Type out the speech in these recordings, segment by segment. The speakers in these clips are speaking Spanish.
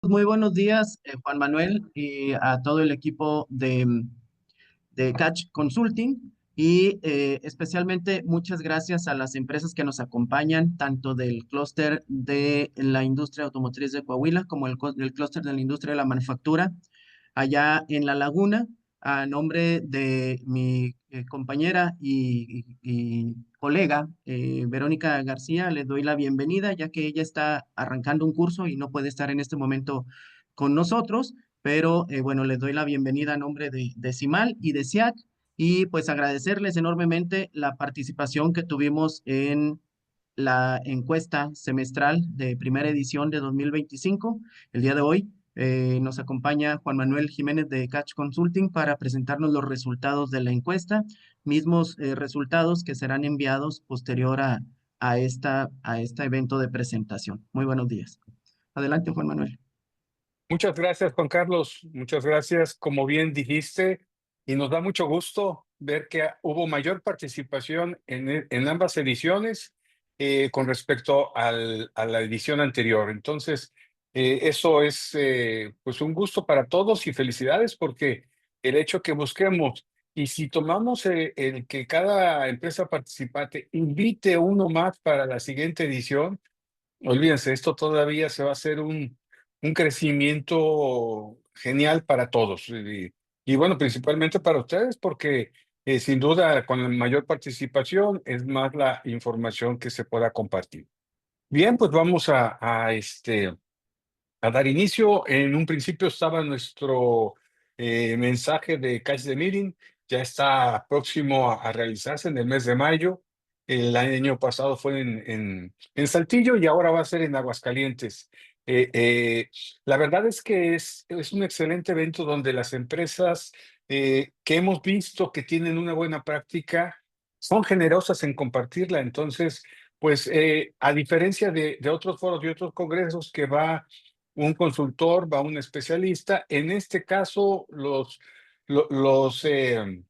Muy buenos días, Juan Manuel, y a todo el equipo de Catch Consulting. Y especialmente muchas gracias a las empresas que nos acompañan, tanto del clúster de la industria automotriz de Coahuila como el clúster de la industria de la manufactura allá en La Laguna. A nombre de mi compañera y colega Verónica García, les doy la bienvenida, ya que ella está arrancando un curso y no puede estar en este momento con nosotros, pero bueno, les doy la bienvenida a nombre de CIMAL y de SIAC, y pues agradecerles enormemente la participación que tuvimos en la encuesta semestral de primera edición de 2025. El día de hoy nos acompaña Juan Manuel Jiménez de Catch Consulting para presentarnos los resultados de la encuesta, mismos resultados que serán enviados posterior a este evento de presentación. Muy buenos días. Adelante, Juan Manuel. Muchas gracias, Juan Carlos. Muchas gracias. Como bien dijiste, y nos da mucho gusto ver que hubo mayor participación en ambas ediciones con respecto a la edición anterior. Entonces, eso es pues un gusto para todos y felicidades porque el hecho que busquemos y si tomamos el que cada empresa participante invite uno más para la siguiente edición. Olvídense, esto todavía se va a hacer un crecimiento genial para todos. Y bueno, principalmente para ustedes, porque sin duda con la mayor participación es más la información que se pueda compartir. Bien, pues vamos a dar inicio. En un principio estaba nuestro mensaje de Catch the Meeting, ya está próximo a realizarse en el mes de mayo. El año pasado fue en Saltillo y ahora va a ser en Aguascalientes. Eh, eh, la verdad es que es un excelente evento donde las empresas que hemos visto que tienen una buena práctica son generosas en compartirla. Entonces, pues a diferencia de otros foros y otros congresos que va un consultor, va un especialista. En este caso, los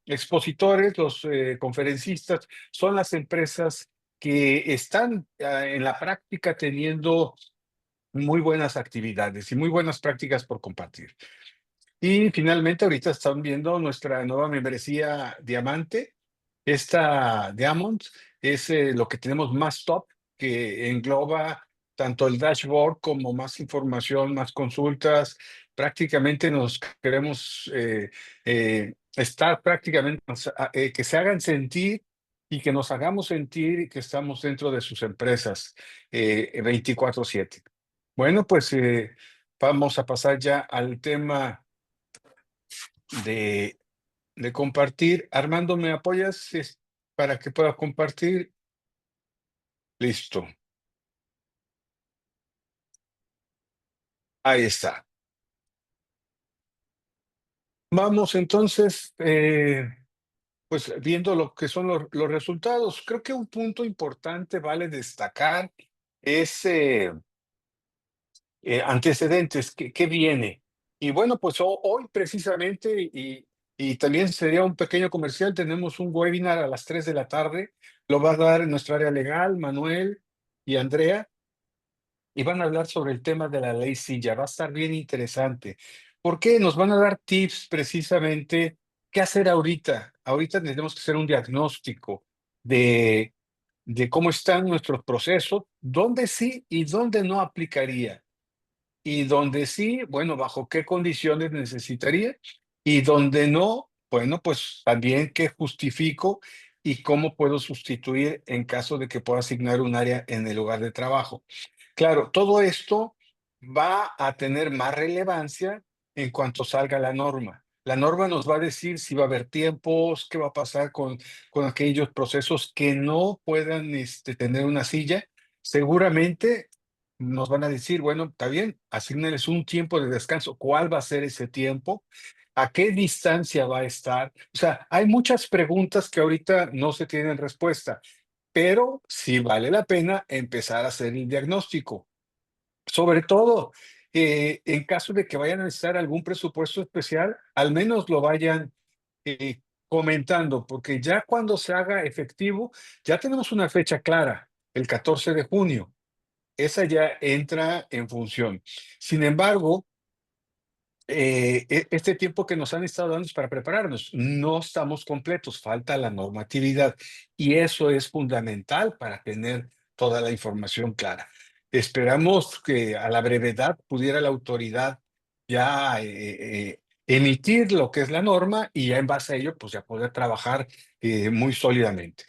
expositores, los conferencistas, son las empresas que están en la práctica teniendo muy buenas actividades y muy buenas prácticas por compartir. Y finalmente, ahorita están viendo nuestra nueva membresía Diamante. Esta Diamond es lo que tenemos más top, que engloba tanto el dashboard como más información, más consultas. Prácticamente nos queremos estar prácticamente, que se hagan sentir y que nos hagamos sentir que estamos dentro de sus empresas 24/7. Bueno, pues vamos a pasar ya al tema de, de compartir. Armando, ¿me apoyas para que pueda compartir? Listo. Ahí está. Vamos entonces, pues viendo lo que son los resultados. Creo que un punto importante vale destacar es antecedentes, ¿qué viene? Y bueno, pues hoy precisamente, y también sería un pequeño comercial, tenemos un webinar a las 3 de la tarde, lo va a dar en nuestra área legal, Manuel y Andrea, y van a hablar sobre el tema de la ley Silla. Va a estar bien interesante. ¿Por qué? Nos van a dar tips precisamente qué hacer ahorita. Ahorita tenemos que hacer un diagnóstico de, de cómo están nuestros procesos, dónde sí y dónde no aplicaría. Y donde sí, bueno, bajo qué condiciones necesitaría. Y donde no, bueno, pues también qué justifico y cómo puedo sustituir en caso de que pueda asignar un área en el lugar de trabajo. Claro, todo esto va a tener más relevancia en cuanto salga la norma. La norma nos va a decir si va a haber tiempos, qué va a pasar con aquellos procesos que no puedan tener una silla. Seguramente nos van a decir, bueno, está bien, asignales un tiempo de descanso. ¿Cuál va a ser ese tiempo? ¿A qué distancia va a estar? O sea, hay muchas preguntas que ahorita no se tienen respuesta, pero sí vale la pena empezar a hacer el diagnóstico. Sobre todo, en caso de que vayan a necesitar algún presupuesto especial, al menos lo vayan comentando, porque ya cuando se haga efectivo, ya tenemos una fecha clara, el 14 de junio. esa ya entra en función. Sin embargo, este tiempo que nos han estado dando es para prepararnos. No estamos completos, falta la normatividad y eso es fundamental para tener toda la información clara. Esperamos que a la brevedad pudiera la autoridad ya emitir lo que es la norma y ya en base a ello, pues ya poder trabajar muy sólidamente.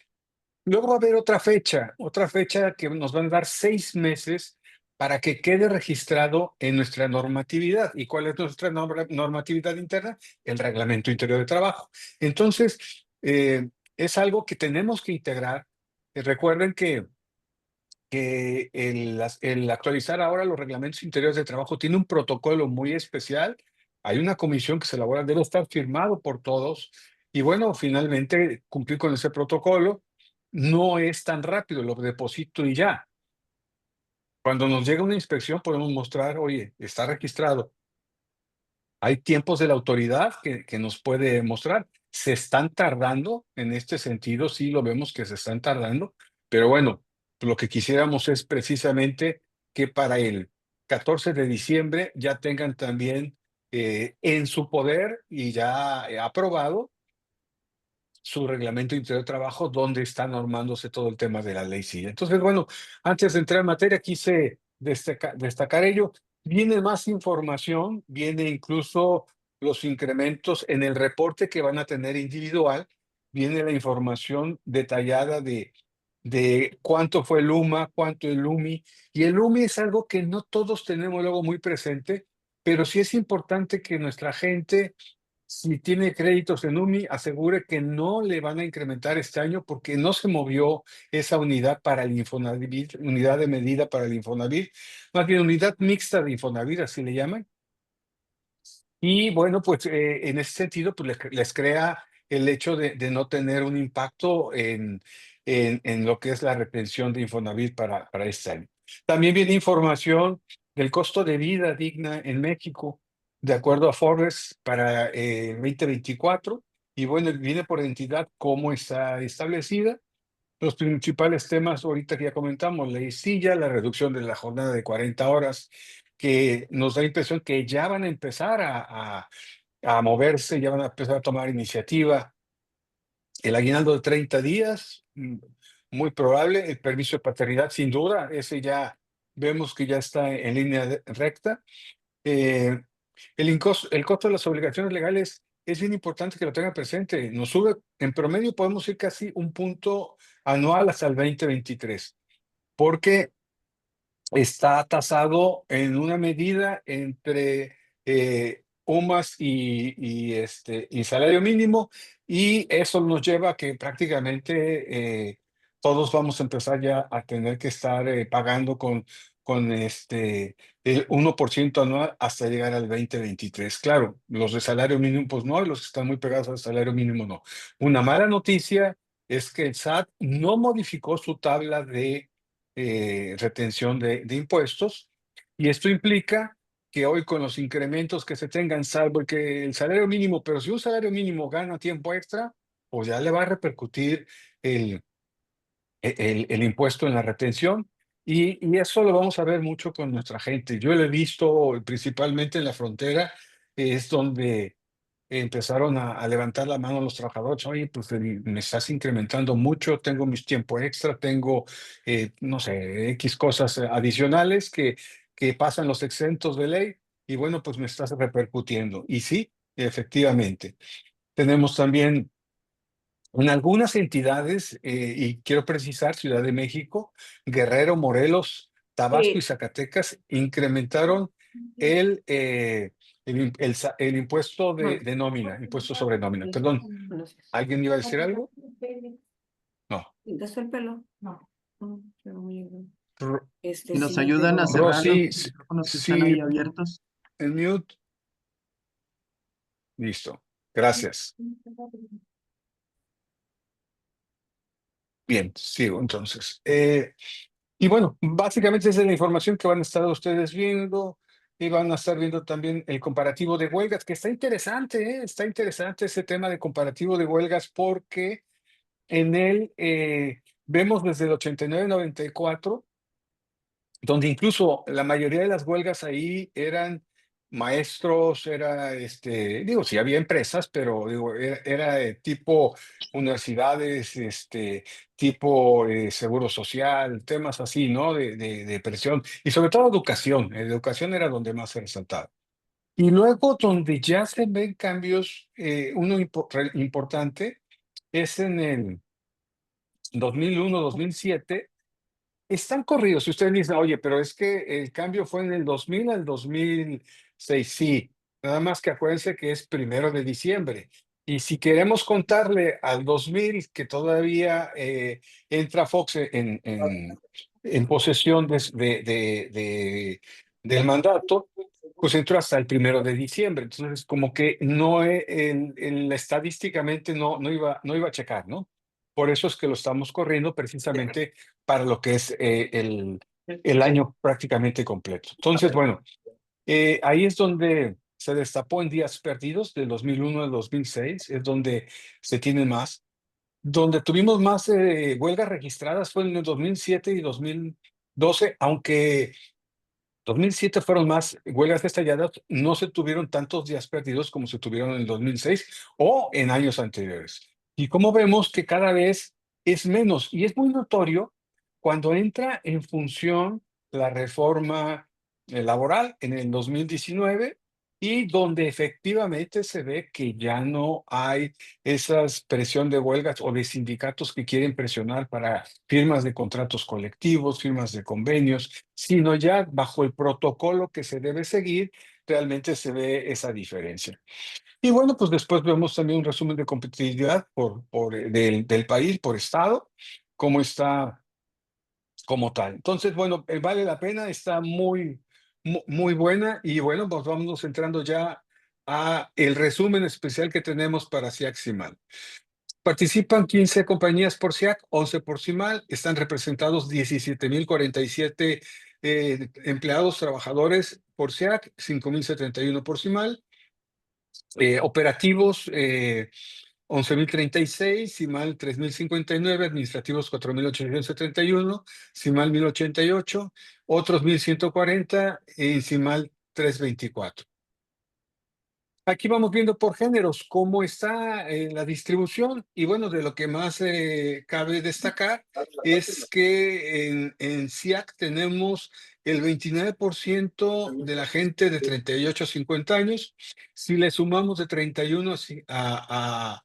Luego va a haber otra fecha que nos van a dar 6 meses para que quede registrado en nuestra normatividad. ¿Y cuál es nuestra normatividad interna? El Reglamento Interior de Trabajo. Entonces, es algo que tenemos que integrar. Recuerden que el actualizar ahora los reglamentos interiores de trabajo tiene un protocolo muy especial. Hay una comisión que se elabora, debe estar firmado por todos. Y bueno, finalmente cumplir con ese protocolo no es tan rápido, lo deposito y ya. Cuando nos llega una inspección podemos mostrar, oye, está registrado. Hay tiempos de la autoridad que nos puede mostrar. Se están tardando en este sentido, sí lo vemos que se están tardando, pero bueno, lo que quisiéramos es precisamente que para el 14 de diciembre ya tengan también en su poder y ya aprobado su reglamento interior de trabajo, donde está normándose todo el tema de la ley SIA. Entonces, bueno, antes de entrar en materia, quise destacar ello. Viene más información, viene incluso los incrementos en el reporte que van a tener individual, viene la información detallada de cuánto fue el UMA, cuánto el UMI, y el UMI es algo que no todos tenemos luego muy presente, pero sí es importante que nuestra gente si tiene créditos en UMI, asegure que no le van a incrementar este año porque no se movió esa unidad para el Infonavit, unidad de medida para el Infonavit, más bien unidad mixta de Infonavit, así le llaman. Y bueno, pues en ese sentido, pues les crea el hecho de no tener un impacto en lo que es la retención de Infonavit para este año. También viene información del costo de vida digna en México, de acuerdo a Forbes para 2024. Y bueno, viene por entidad cómo está establecida. Los principales temas ahorita que ya comentamos, ley silla, la reducción de la jornada de 40 horas, que nos da impresión que ya van a empezar a moverse, ya van a empezar a tomar iniciativa. El aguinaldo de 30 días, muy probable. El permiso de paternidad, sin duda, ese ya vemos que ya está en línea recta. Eh, el costo de las obligaciones legales es bien importante que lo tengan presente. Nos sube, en promedio podemos ir casi un punto anual hasta el 2023, porque está tasado en una medida entre UMAS y salario mínimo, y eso nos lleva a que prácticamente todos vamos a empezar ya a tener que estar pagando con el 1% anual hasta llegar al 2023. Claro, los de salario mínimo pues no, y los que están muy pegados al salario mínimo no. Una mala noticia es que el SAT no modificó su tabla de retención de impuestos, y esto implica que hoy con los incrementos que se tengan, salvo que el salario mínimo, pero si un salario mínimo gana tiempo extra, pues ya le va a repercutir el, el impuesto en la retención, y eso lo vamos a ver mucho con nuestra gente. Yo lo he visto principalmente en la frontera, es donde empezaron a levantar la mano los trabajadores. Oye, pues me estás incrementando mucho, tengo mis tiempos extra, tengo, no sé, X cosas adicionales que pasan los exentos de ley, y bueno, pues me estás repercutiendo. Y sí, efectivamente. Tenemos también en algunas entidades, y quiero precisar, Ciudad de México, Guerrero, Morelos, Tabasco y Sí. Zacatecas incrementaron el impuesto de nómina, impuesto sobre nómina. Perdón, ¿alguien iba a decir algo? No. ¿Pintaste el pelo? No. No, pero muy bien. Si nos Sí, ayudan a pero cerrar los Rosy, micrófonos que están ahí sí, abiertos. en mute. Listo. Gracias. Bien, sigo entonces. Y bueno, básicamente esa es la información que van a estar ustedes viendo, y van a estar viendo también el comparativo de huelgas, que está interesante, ¿eh? Está interesante ese tema de comparativo de huelgas, porque en él vemos desde el 89-94 donde incluso la mayoría de las huelgas ahí eran maestros, digo, sí había empresas, pero digo, era de tipo universidades, tipo seguro social, temas así, ¿no? De presión, y sobre todo educación. Educación era donde más se resaltaba. Y luego, donde ya se ven cambios, uno importante es en el 2001, 2007. Están corridos. Si ustedes dicen, oye, pero es que el cambio fue en el 2000 al 2006. Sí, nada más que acuérdense que es 1 de diciembre. Y si queremos contarle al 2000, que todavía entra Fox en posesión del mandato, pues entró hasta el 1 de diciembre. Entonces, como que no, estadísticamente no iba a checar, ¿no? Por eso es que lo estamos corriendo precisamente para lo que es el año prácticamente completo. Entonces, bueno, ahí es donde se destapó en días perdidos del 2001 al 2006, es donde se tiene más. Donde tuvimos más huelgas registradas fue en el 2007 y 2012, aunque 2007 fueron más huelgas estalladas, no se tuvieron tantos días perdidos como se tuvieron en el 2006 o en años anteriores. Y como vemos que cada vez es menos, y es muy notorio cuando entra en función la reforma laboral en el 2019 y donde efectivamente se ve que ya no hay esa presión de huelgas o de sindicatos que quieren presionar para firmas de contratos colectivos, firmas de convenios, sino ya bajo el protocolo que se debe seguir, realmente se ve esa diferencia. Y bueno, pues después vemos también un resumen de competitividad del país, por estado, cómo está como tal. Entonces, bueno, vale la pena, está muy buena y bueno, pues vamos entrando ya a el resumen especial que tenemos para SIAC CIMAL. Participan 15 compañías por SIAC, 11 por CIMAL, están representados 17,047 empleados, trabajadores por SIAC, 5,071 por CIMAL, operativos 11,036, CIMAL 3,059, administrativos 4,871, CIMAL 1,088, otros 1,140 y CIMAL 324. Aquí vamos viendo por géneros cómo está la distribución y bueno, de lo que más cabe destacar es que en SIAC tenemos el 29% de la gente de 38 a 50 años. Si le sumamos de 31 a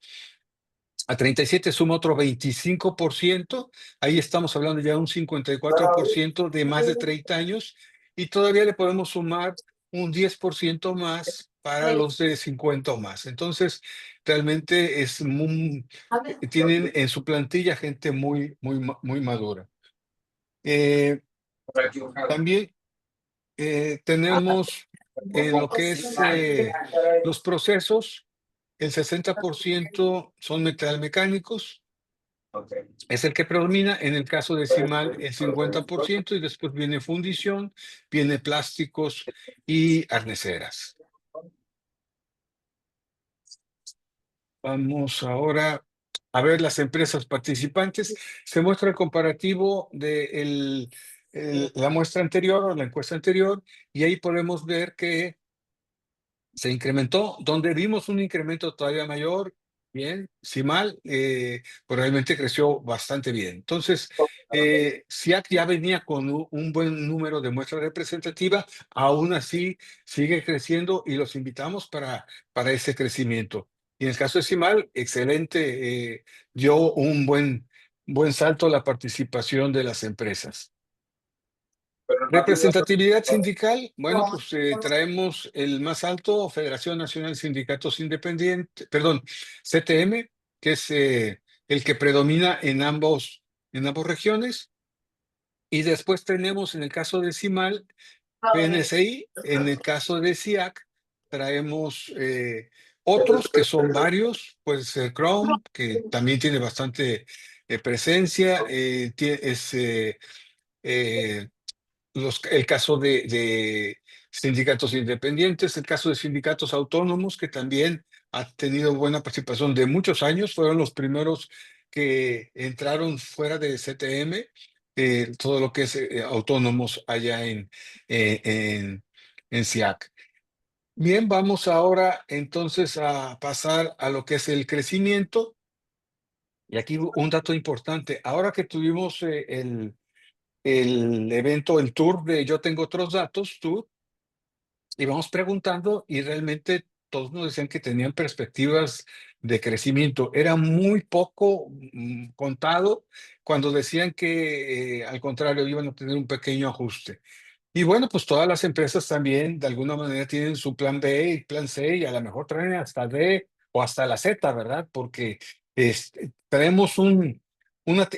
37 suma otro 25%, ahí estamos hablando ya de un 54% de más de 30 años y todavía le podemos sumar un 10% más para los de 50 o más. Entonces, realmente tienen en su plantilla gente muy madura. También tenemos en lo que es los procesos, el 60% son metalmecánicos, es el que predomina. En el caso de CIMAL, el 50%, y después viene fundición, viene plásticos y arneceras. Vamos ahora a ver las empresas participantes. Se muestra el comparativo de la muestra anterior o la encuesta anterior, y ahí podemos ver que se incrementó, donde vimos un incremento todavía mayor, bien, CIMAL, pues realmente creció bastante bien. Entonces, SIAC ya venía con un buen número de muestras representativas, aún así sigue creciendo y los invitamos para ese crecimiento. Y en el caso de CIMAL, excelente, dio un buen salto a la participación de las empresas. Representatividad sindical, bueno, pues traemos el más alto, Federación Nacional de Sindicatos Independientes, perdón, CTM, que es el que predomina en ambas regiones. Y después tenemos en el caso de CIMAL, PNCI, en el caso de SIAC, traemos otros que son varios, pues Chrome, que también tiene bastante presencia, es el caso de sindicatos independientes, el caso de sindicatos autónomos, que también ha tenido buena participación de muchos años, fueron los primeros que entraron fuera de CTM, todo lo que es autónomos allá eh, en, en SIAC. Bien, vamos ahora entonces a pasar a lo que es el crecimiento. Y aquí un dato importante. Ahora que tuvimos el evento, el tour de Yo Tengo Otros Datos, tour, íbamos preguntando y realmente todos nos decían que tenían perspectivas de crecimiento. Era muy poco contado cuando decían que al contrario iban a tener un pequeño ajuste. Y bueno, pues todas las empresas también de alguna manera tienen su plan B y plan C y a lo mejor traen hasta D o hasta la Z, ¿verdad? Porque traemos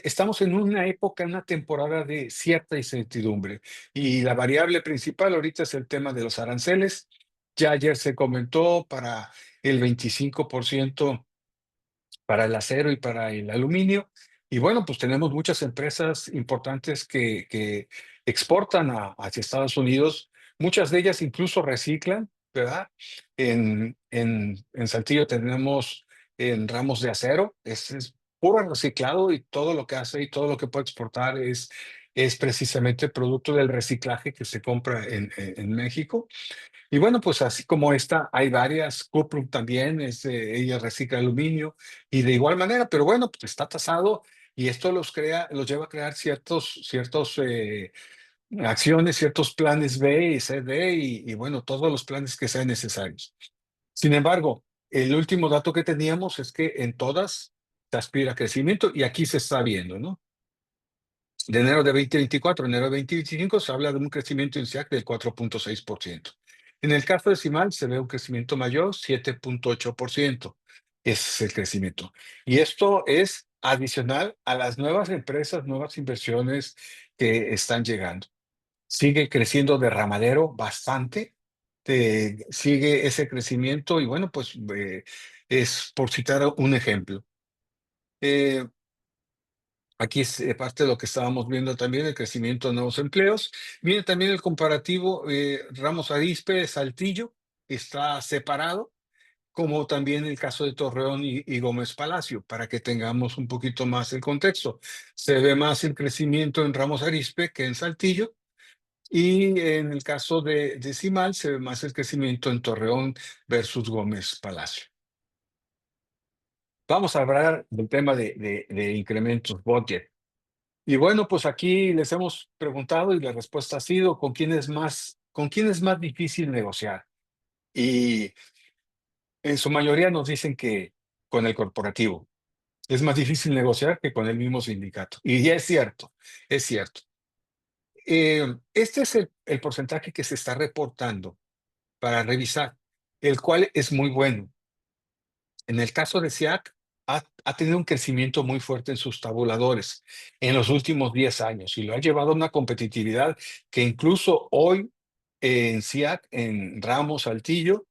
estamos en una época, en una temporada de cierta incertidumbre y la variable principal ahorita es el tema de los aranceles. Ya ayer se comentó para el 25% para el acero y para el aluminio. Y bueno, pues tenemos muchas empresas importantes que exportan hacia Estados Unidos. Muchas de ellas incluso reciclan, ¿verdad? En Saltillo tenemos en ramos de acero, es puro reciclado y todo lo que hace y todo lo que puede exportar es precisamente producto del reciclaje que se compra en México. Y bueno, pues así como esta, hay varias. Cuprum también, ella recicla aluminio y de igual manera, pero bueno, pues está tasado y esto los lleva a crear ciertos acciones, ciertos planes B y C, D y bueno, todos los planes que sean necesarios. Sin embargo, el último dato que teníamos es que en todas se aspira a crecimiento y aquí se está viendo, ¿no? De enero de 2024 a enero de 2025 se habla de un crecimiento en SIAC del 4.6%. En el caso de CIMAL se ve un crecimiento mayor, 7.8%. Ese es el crecimiento. Y esto es adicional a las nuevas empresas, nuevas inversiones que están llegando. Sigue creciendo Derramadero bastante, sigue ese crecimiento y bueno, pues es por citar un ejemplo. Eh, Aquí es parte de lo que estábamos viendo también, el crecimiento de nuevos empleos. Viene también el comparativo Ramos Arizpe, Saltillo, está separado, como también el caso de Torreón y Gómez Palacio, para que tengamos un poquito más el contexto. Se ve más el crecimiento en Ramos Arizpe que en Saltillo, y en el caso de Cimal se ve más el crecimiento en Torreón versus Gómez Palacio. Vamos a hablar del tema de incrementos budget. Y bueno, pues aquí les hemos preguntado y la respuesta ha sido con quién es más difícil negociar. Y en su mayoría nos dicen que con el corporativo. Es más difícil negociar que con el mismo sindicato. Y es cierto, es cierto. Este es el porcentaje que se está reportando para revisar, el cual es muy bueno. En el caso de SIAC, ha tenido un crecimiento muy fuerte en sus tabuladores en los últimos 10 años y lo ha llevado a una competitividad que incluso hoy en SIAC, en Ramos, Saltillo,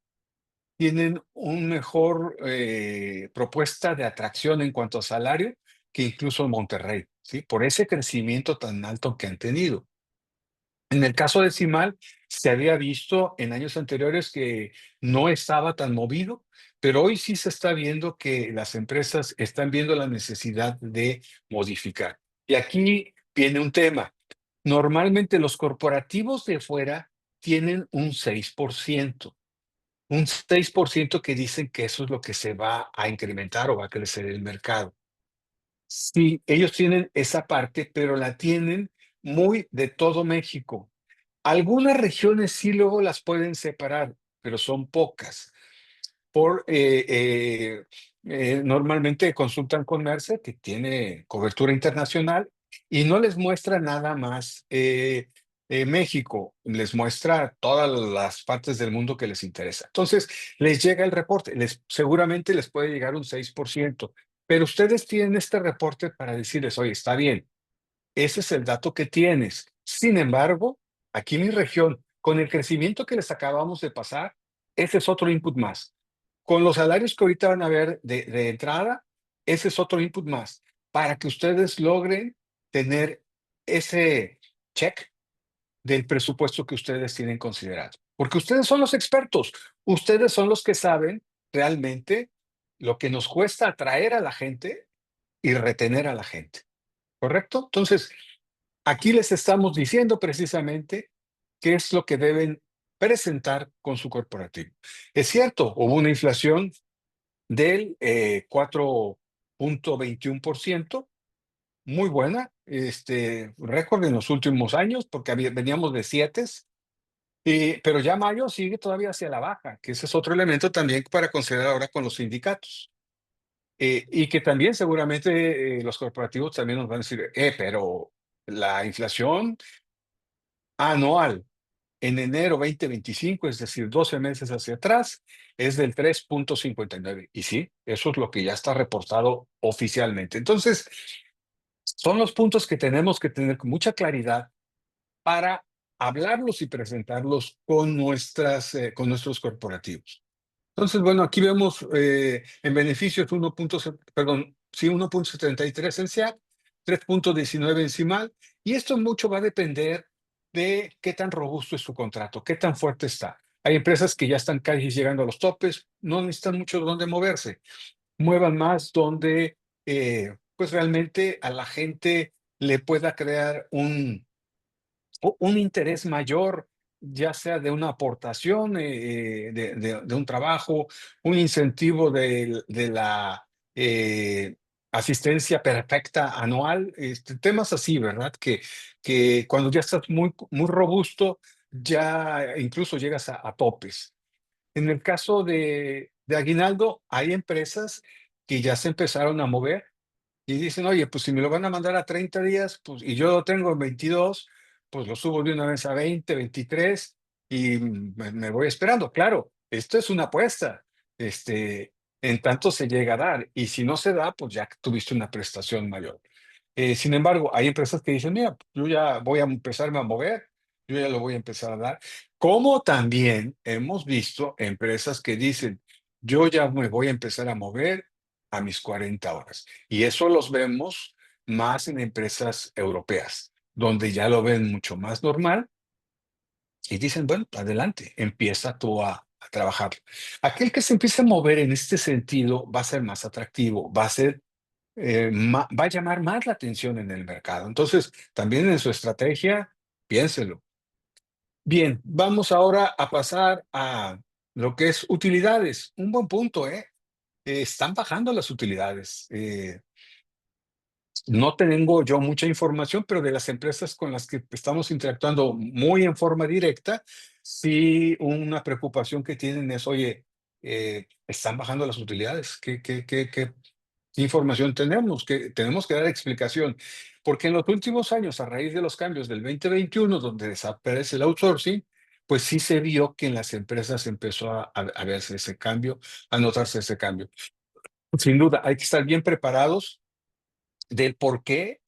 tienen un mejor propuesta de atracción en cuanto a salario que incluso en Monterrey, ¿sí? Por ese crecimiento tan alto que han tenido. En el caso de Cimal, se había visto en años anteriores que no estaba tan movido, pero hoy sí se está viendo que las empresas están viendo la necesidad de modificar. Y aquí viene un tema. Normalmente los corporativos de fuera tienen un 6% que dicen que eso es lo que se va a incrementar o va a crecer el mercado. Sí, ellos tienen esa parte, pero la tienen muy de todo México. Algunas regiones sí luego las pueden separar, pero son pocas. Normalmente consultan con Merce, que tiene cobertura internacional, y no les muestra nada más México, les muestra todas las partes del mundo que les interesa. Entonces, les llega el reporte, seguramente les puede llegar un 6%, pero ustedes tienen este reporte para decirles, oye, está bien, ese es el dato que tienes. Sin embargo, aquí en mi región, con el crecimiento que les acabamos de pasar, ese es otro input más. Con los salarios que ahorita van a ver de entrada, ese es otro input más para que ustedes logren tener ese check del presupuesto que ustedes tienen considerado. Porque ustedes son los expertos, ustedes son los que saben realmente lo que nos cuesta atraer a la gente y retener a la gente. ¿Correcto? Entonces, Aquí les estamos diciendo precisamente qué es lo que deben presentar con su corporativo. Es cierto, hubo una inflación del 4.21%, muy buena, récord en los últimos años, porque veníamos de 7, pero ya mayo sigue todavía hacia la baja, que ese es otro elemento también para considerar ahora con los sindicatos. Y que también seguramente los corporativos también nos van a decir, pero la inflación anual en enero 2025, es decir, 12 meses hacia atrás, es del 3.59. Y sí, eso es lo que ya está reportado oficialmente. Entonces, son los puntos que tenemos que tener con mucha claridad para hablarlos y presentarlos con con nuestros corporativos. Entonces, bueno, aquí vemos en beneficios 1.73 en SEAT, 3.19 en CIMAL, y esto mucho va a depender de qué tan robusto es su contrato, qué tan fuerte está. Hay empresas que ya están casi llegando a los topes, no necesitan mucho donde moverse, muevan más donde pues realmente a la gente le pueda crear un interés mayor, ya sea de una aportación de un trabajo, un incentivo de la asistencia perfecta anual, temas así, ¿verdad? Que cuando ya estás muy robusto, ya incluso llegas a topes. En el caso de Aguinaldo, hay empresas que ya se empezaron a mover y dicen, oye, pues si me lo van a mandar a 30 días, pues, y yo lo tengo en 22, pues lo subo de una vez a 20, 23 y me voy esperando. Claro, esto es una apuesta. En tanto se llega a dar. Y si no se da, pues ya tuviste una prestación mayor. Sin embargo, hay empresas que dicen, mira, yo ya voy a empezarme a mover, yo ya lo voy a empezar a dar. Como también hemos visto empresas que dicen, yo ya me voy a empezar a mover a mis 40 horas. Y eso los vemos más en empresas europeas, donde ya lo ven mucho más normal y dicen, bueno, adelante, empieza tú a trabajar. Aquel que se empiece a mover en este sentido va a ser más atractivo, va a ser va a llamar más la atención en el mercado. Entonces, también en su estrategia, piénselo. Bien, vamos ahora a pasar a lo que es utilidades. Un buen punto, ¿eh? Están bajando las utilidades. No tengo yo mucha información, pero de las empresas con las que estamos interactuando muy en forma directa, sí una preocupación que tienen es, oye, están bajando las utilidades. ¿Qué información tenemos? Que tenemos que dar explicación, porque en los últimos años, a raíz de los cambios del 2021, donde desaparece el outsourcing, pues sí se vio que en las empresas empezó a verse ese cambio, a notarse ese cambio. Sin duda, hay que estar bien preparados del por qué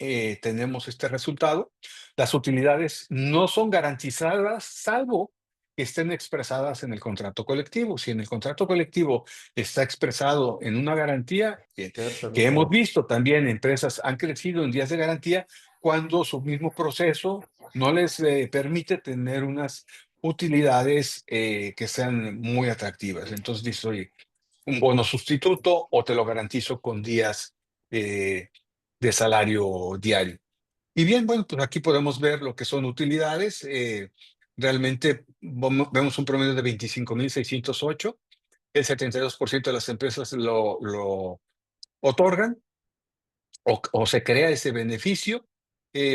tenemos este resultado. Las utilidades no son garantizadas, salvo que estén expresadas en el contrato colectivo. Si en el contrato colectivo está expresado en una garantía, que hemos visto también empresas han crecido en días de garantía cuando su mismo proceso no les permite tener unas utilidades que sean muy atractivas. Entonces dices, oye, un bono sustituto o te lo garantizo con días eh, de salario diario. Y bien, bueno, pues aquí podemos ver lo que son utilidades. Realmente vemos un promedio de 25.608. El 72% de las empresas lo otorgan o se crea ese beneficio.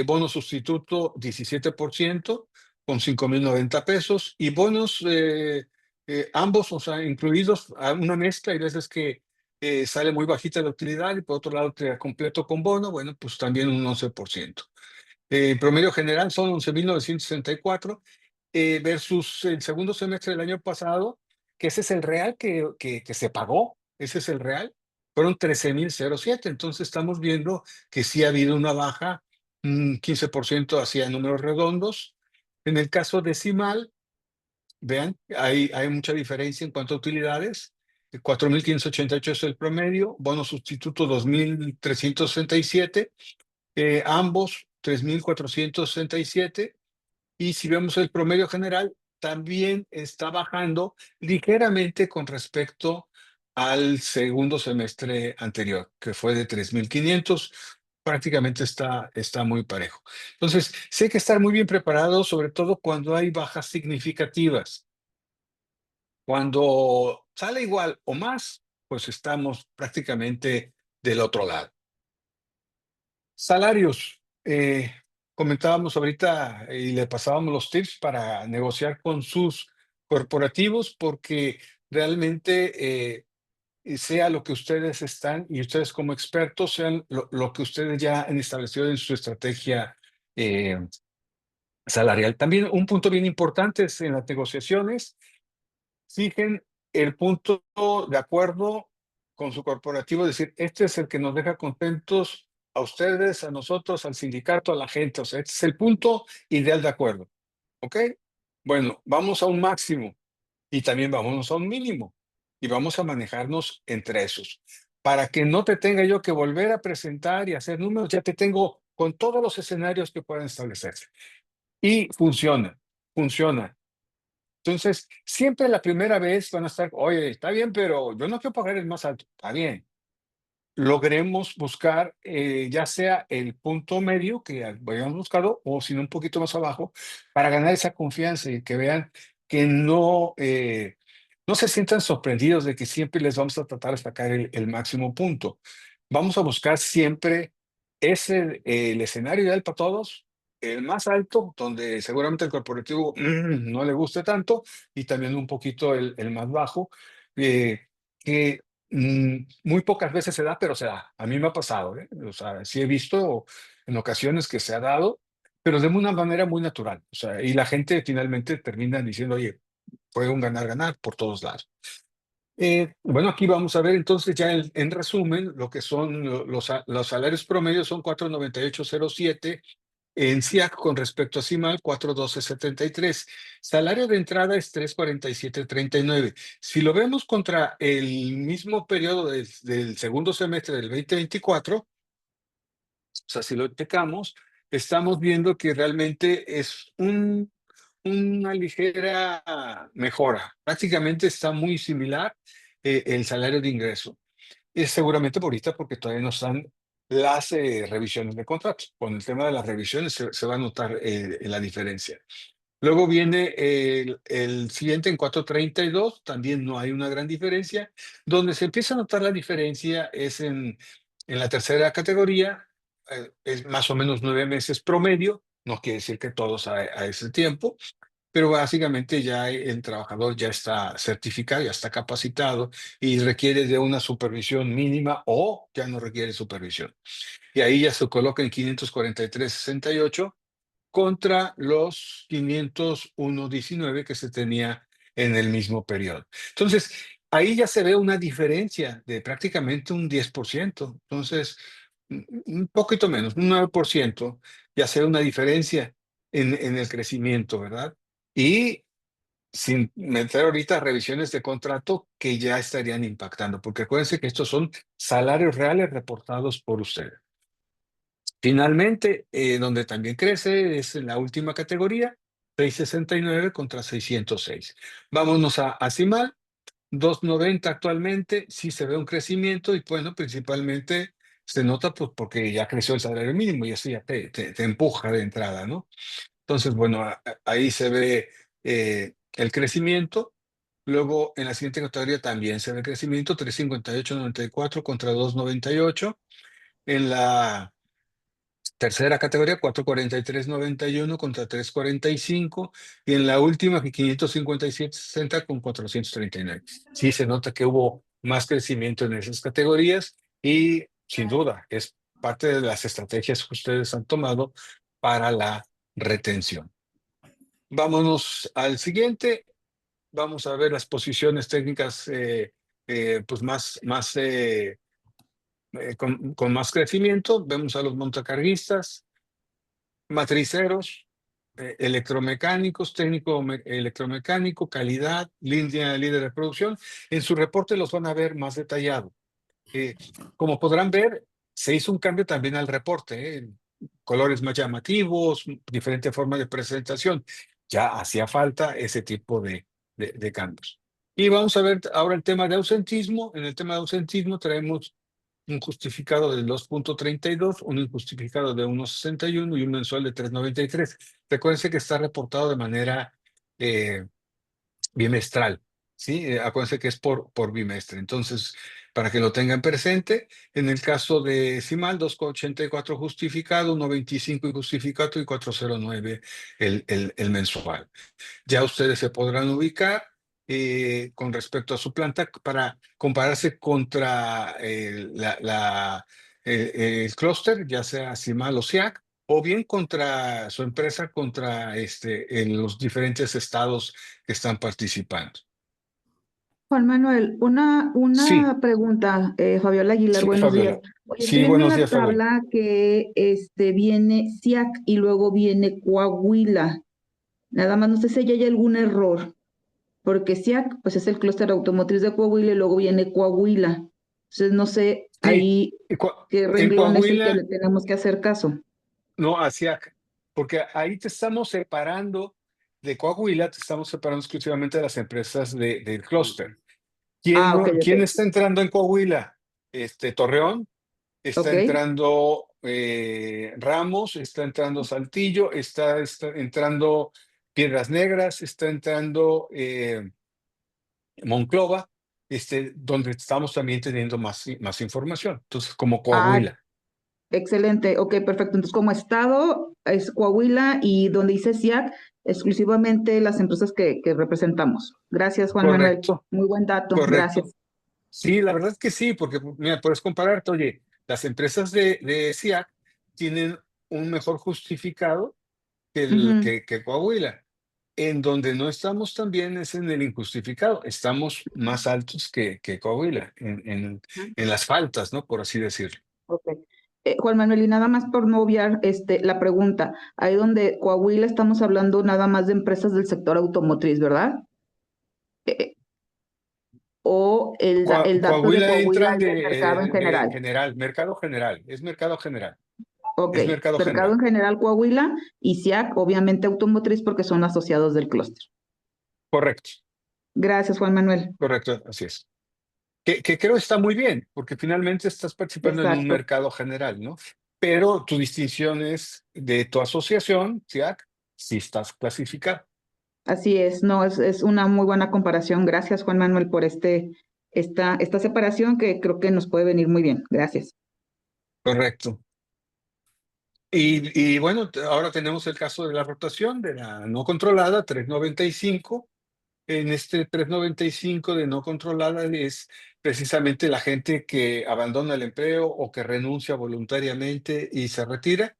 Bono sustituto 17% con 5.090 pesos y bonos ambos, o sea, incluidos a una mezcla. Hay veces que sale muy bajita la utilidad y por otro lado te completo con bono, bueno, pues también un 11%. Promedio general son 11.964 versus el segundo semestre del año pasado, que ese es el real que se pagó, ese es el real, fueron 13.007. Entonces estamos viendo que sí ha habido una baja, 15% hacia números redondos. En el caso decimal, vean, hay mucha diferencia en cuanto a utilidades. 4.588 es el promedio, bono sustituto 2.367, ambos 3.467. Y si vemos el promedio general, también está bajando ligeramente con respecto al segundo semestre anterior, que fue de 3.500. prácticamente está muy parejo. Entonces, sí hay que estar muy bien preparados, sobre todo cuando hay bajas significativas. Cuando sale igual o más, pues estamos prácticamente del otro lado. Salarios. Comentábamos ahorita y le pasábamos los tips para negociar con sus corporativos, porque realmente sea lo que ustedes están y ustedes como expertos sean lo que ustedes ya han establecido en su estrategia eh, salarial. También un punto bien importante es en las negociaciones, fijen el punto de acuerdo con su corporativo, decir, este es el que nos deja contentos a ustedes, a nosotros, al sindicato, a la gente. O sea, este es el punto ideal de acuerdo. ¿Ok? Bueno, vamos a un máximo y también vámonos a un mínimo y vamos a manejarnos entre esos. Para que no te tenga yo que volver a presentar y hacer números, ya te tengo con todos los escenarios que pueden establecerse. Y funciona. Entonces, siempre la primera vez van a estar, oye, está bien, pero yo no quiero pagar el más alto. Está bien. Logremos buscar ya sea el punto medio que habíamos buscado o si no un poquito más abajo para ganar esa confianza y que vean que no se sientan sorprendidos de que siempre les vamos a tratar de sacar el máximo punto. Vamos a buscar siempre el escenario ideal para todos, el más alto, donde seguramente el corporativo no le guste tanto, y también un poquito el más bajo, que muy pocas veces se da, pero se da. A mí me ha pasado, ¿eh? O sea, sí he visto en ocasiones que se ha dado, pero de una manera muy natural. O sea, y la gente finalmente termina diciendo, oye, fue un ganar-ganar por todos lados. Bueno, aquí vamos a ver entonces ya en resumen lo que son los salarios promedios son 498.07. En SIAC con respecto a CIMAL, 412.73. Salario de entrada es 347.39. Si lo vemos contra el mismo periodo del segundo semestre del 2024, o sea, si lo checamos, estamos viendo que realmente es una ligera mejora. Prácticamente está muy similar el salario de ingreso. Es seguramente por ahorita porque todavía no están las revisiones de contratos. Con el tema de las revisiones se va a notar la diferencia. Luego viene el siguiente en 432, también no hay una gran diferencia. Donde se empieza a notar la diferencia es en la tercera categoría, es más o menos 9 meses promedio, no quiere decir que todos a ese tiempo, pero básicamente ya el trabajador ya está certificado, ya está capacitado y requiere de una supervisión mínima o ya no requiere supervisión. Y ahí ya se coloca en 543.68 contra los 501.19 que se tenía en el mismo periodo. Entonces, ahí ya se ve una diferencia de prácticamente un 10%. Entonces, un poquito menos, un 9%, ya se ve una diferencia en el crecimiento, ¿verdad? Y sin meter ahorita revisiones de contrato que ya estarían impactando, porque acuérdense que estos son salarios reales reportados por ustedes. Finalmente, donde también crece es en la última categoría, 669 contra 606. Vámonos a CIMAL, 290 actualmente, sí se ve un crecimiento y bueno, principalmente se nota pues, porque ya creció el salario mínimo y eso ya te empuja de entrada, ¿no? Entonces, bueno, ahí se ve el crecimiento. Luego, en la siguiente categoría también se ve el crecimiento, 358.94 contra 298. En la tercera categoría, 443.91 contra 345. Y en la última, 557.60 con 439. Sí, se nota que hubo más crecimiento en esas categorías y sin duda es parte de las estrategias que ustedes han tomado para la retención. Vámonos al siguiente. Vamos a ver las posiciones técnicas pues con más crecimiento. Vemos a los montacarguistas, matriceros, electromecánicos, técnico electromecánico, calidad, línea líder de producción. En su reporte los van a ver más detallado. Como podrán ver, se hizo un cambio también al reporte, colores más llamativos, diferente forma de presentación. Ya hacía falta ese tipo de cambios. Y vamos a ver ahora el tema de ausentismo. En el tema de ausentismo traemos un justificado de 2.32, un injustificado de 1.61 y un mensual de 3.93. Recuérdense que está reportado de manera bimestral, ¿sí? Acuérdense que es por bimestre. Entonces, para que lo tengan presente, en el caso de CIMAL, 2.84 justificado, 1.25 injustificado y 4.09 el mensual. Ya ustedes se podrán ubicar con respecto a su planta para compararse contra el clúster, ya sea CIMAL o SIAC, o bien contra su empresa, contra en los diferentes estados que están participando. Juan Manuel, una, Sí, una pregunta, Fabiola Aguilar, sí, buenos días. Fabiola. Oye, estoy Sí, viendo en buenos la días, Fabiola. tabla que viene SIAC y luego viene Coahuila. Nada más no sé si hay algún error, porque SIAC pues es el clúster automotriz de Coahuila y luego viene Coahuila. Entonces no sé Sí, ahí qué en renglón es el que Coahuila, le tenemos que hacer caso. no, hacia, porque ahí te estamos separando de Coahuila, te estamos separando exclusivamente de las empresas del clúster. Ah, ok, ¿Quién ok. está entrando en Coahuila? Torreón, está Ok. entrando Ramos, está entrando Saltillo, está entrando Piedras Negras, está entrando Monclova, donde estamos también teniendo más información. Entonces, como Ah, Coahuila. excelente. Ok, perfecto. Entonces, como estado es Coahuila y donde dice SIAC, exclusivamente las empresas que representamos. Gracias, Juan Manuel. Correcto, Muy buen dato. correcto. Gracias. Sí, la verdad es que sí, porque mira, puedes compararte, oye, las empresas de SIAC tienen un mejor justificado Ujú. que Coahuila. En donde no estamos tan bien es en el injustificado. Estamos más altos que Coahuila en las faltas, ¿no? Por así decirlo. Ok. Juan Manuel, y nada más por no obviar la pregunta, ahí donde Coahuila estamos hablando nada más de empresas del sector automotriz, ¿verdad? Eh, o el dato de Coahuila Coahuila entra es del mercado en de general. general, mercado general, es mercado general, Ok, es mercado mercado general. en general Coahuila y SIAC, obviamente automotriz porque son asociados del clúster. Correcto, Gracias, Juan Manuel. correcto, así es. Que creo está muy bien, porque finalmente estás participando en un Exacto. mercado general, ¿no? Pero tu distinción es de tu asociación, SIAC, si estás clasificado. Así es, no, es una muy buena comparación. Gracias, Juan Manuel, por esta separación que creo que nos puede venir muy bien. Gracias. Correcto. Y bueno, ahora tenemos el caso de la rotación de la no controlada, 395. En este 395 de no controlada es precisamente la gente que abandona el empleo o que renuncia voluntariamente y se retira.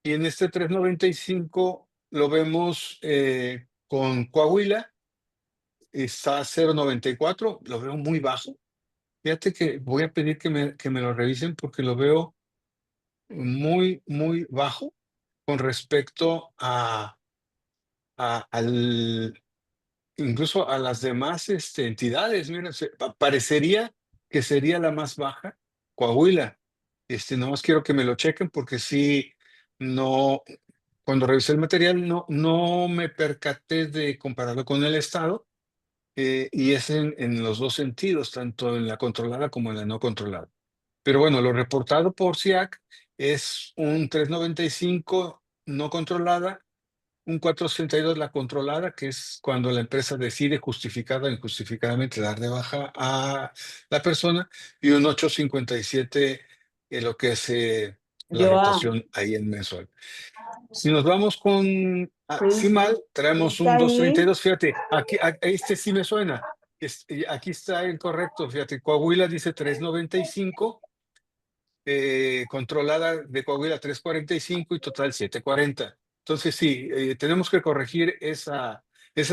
Y en este 395 lo vemos con Coahuila, está a 0.94, lo veo muy bajo. Fíjate que voy a pedir que me lo revisen porque lo veo muy, muy bajo con respecto al, incluso a las demás entidades. Mira, parecería que sería la más baja, Coahuila. Nomás quiero que me lo chequen porque sí, no, cuando revisé el material no me percaté de compararlo con el Estado, y es en los dos sentidos, tanto en la controlada como en la no controlada. Pero bueno, lo reportado por SIAC es un 395 no controlada, un 462 la controlada, que es cuando la empresa decide justificada o injustificadamente dar de baja a la persona, y un 857 lo que es la Joa, rotación ahí en mensual. Si nos vamos con sí, CIMAL, traemos está un ahí. 232. Fíjate, aquí sí me suena. Aquí está el correcto. Fíjate, Coahuila dice 395, controlada de Coahuila 345 y total 740. Entonces sí, tenemos que corregir esa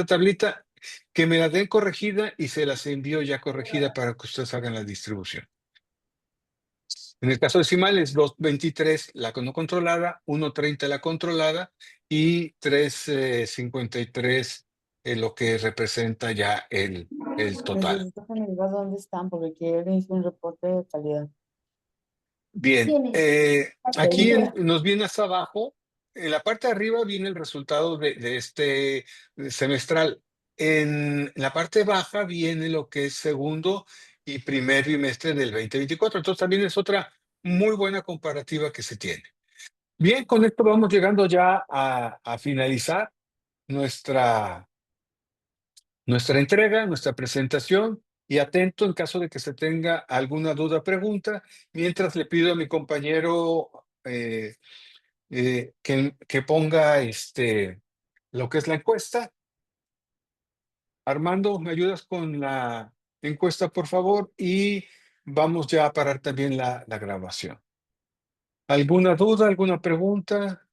tablita, que me la den corregida y se las envío ya corregida para que ustedes hagan la distribución. En el caso de CIMAL es 223 la no controlada, 130 la controlada y 353 lo que representa ya el total. Necesito que me digas dónde están porque quiero hice un reporte de calidad. Bien, aquí Ok. nos viene hasta abajo, en la parte de arriba viene el resultado de este semestral. En la parte baja viene lo que es segundo y primer bimestre del 2024. Entonces también es otra muy buena comparativa que se tiene. Bien, con esto vamos llegando ya a finalizar nuestra, nuestra entrega, nuestra presentación, y atento en caso de que se tenga alguna duda o pregunta, mientras le pido a mi compañero que ponga lo que es la encuesta. Armando, ¿me ayudas con la encuesta, por favor? Y vamos ya a parar también la grabación. ¿Alguna duda, alguna pregunta?